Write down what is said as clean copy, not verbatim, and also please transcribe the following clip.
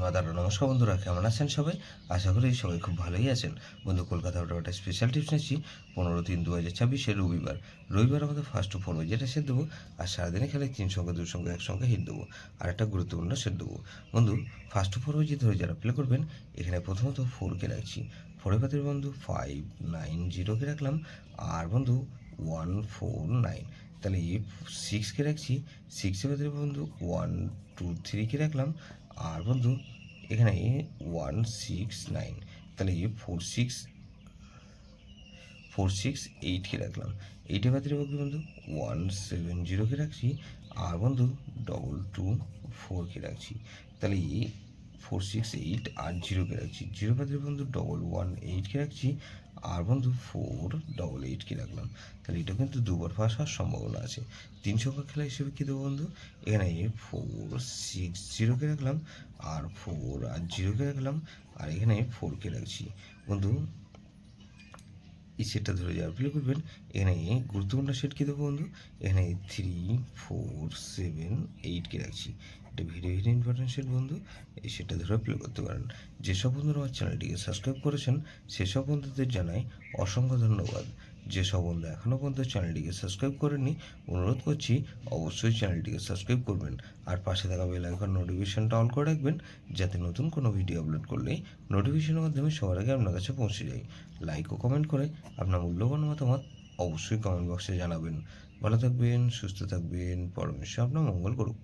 Mother নমস্কার বন্ধুরা, কেমন আছেন সবাই? আশা করি সবাই খুব ভালোই আছেন। বন্ধু, কলকাতা একটা স্পেশাল টিপস নিচ্ছি 15/3/2024 রবিবার আমাদের ফার্স্ট পড়বো, যেটা সেট দেবো। আর সারাদিনে খেলে 3 সংখ্যা 2 সংখ্যা 1 সংখ্যা হিট দেবো। আর একটা গুরুত্বপূর্ণ সেট দেবো। বন্ধু, ফার্স্ট পড়বো যে ধরে যারা প্লে করবেন, এখানে প্রথমত 4কে রাখছি। 4 পাতির বন্ধু 590কে রাখলাম। আর বন্ধু 149, তাহলে 6কে রাখছি। 6 পাতির বন্ধু 123কে রাখলাম। আর বন্ধু এখানে 169, তাহলে 468কে রাখলাম। এইটে বাতিল বন্ধু 170কে রাখছি। আর বন্ধু 224কে রাখছি, তাহলে 468 আর 0কে রাখছি। 0 বাতিল বন্ধু 118কে রাখছি। আর বন্ধু 488কে রাখলাম। তাহলে এটা কিন্তু দুবার পাস হওয়ার সম্ভাবনা আছে। 3 সংখ্যা খেলা হিসেবে কী দেবো বন্ধু? এখানে 460কে রাখলাম। আর 4 আর 0কে রাখলাম। আর এখানে 4কে রাখছি। বন্ধু, এই সেটটা ধরে যাওয়ার প্লে করবেন। এখানে গুরুত্বপূর্ণ সেট কী দেবো বন্ধু? এখানে 3 4 7 8কে রাখছি। এটা ভেরি ভেরি ইম্পর্টেন্ট সেট বন্ধু। এই সেটটা ধরে প্লে করতে পারেন। যেসব বন্ধুরা আমার চ্যানেলটিকে সাবস্ক্রাইব করেছেন, সেসব বন্ধুদের জানাই অসংখ্য ধন্যবাদ। যেসব বন্ধু এখনও পর্যন্ত চ্যানেলটিকে সাবস্ক্রাইব করেননি, অনুরোধ করছি অবশ্যই চ্যানেলটিকে সাবস্ক্রাইব করবেন। আর পাশে থাকা বেল আইকন নোটিফিকেশনটা অন করে রাখবেন, যাতে নতুন কোনো ভিডিও আপলোড করলেই নোটিফিকেশনের মাধ্যমে সবার আগে আপনার কাছে পৌঁছে যায়। লাইক ও কমেন্ট করে আপনার মূল্যবান মতামত অবশ্যই কমেন্ট বক্সে জানাবেন। ভালো থাকবেন, সুস্থ থাকবেন, পরমেশ্বর আপনার মঙ্গল করুক।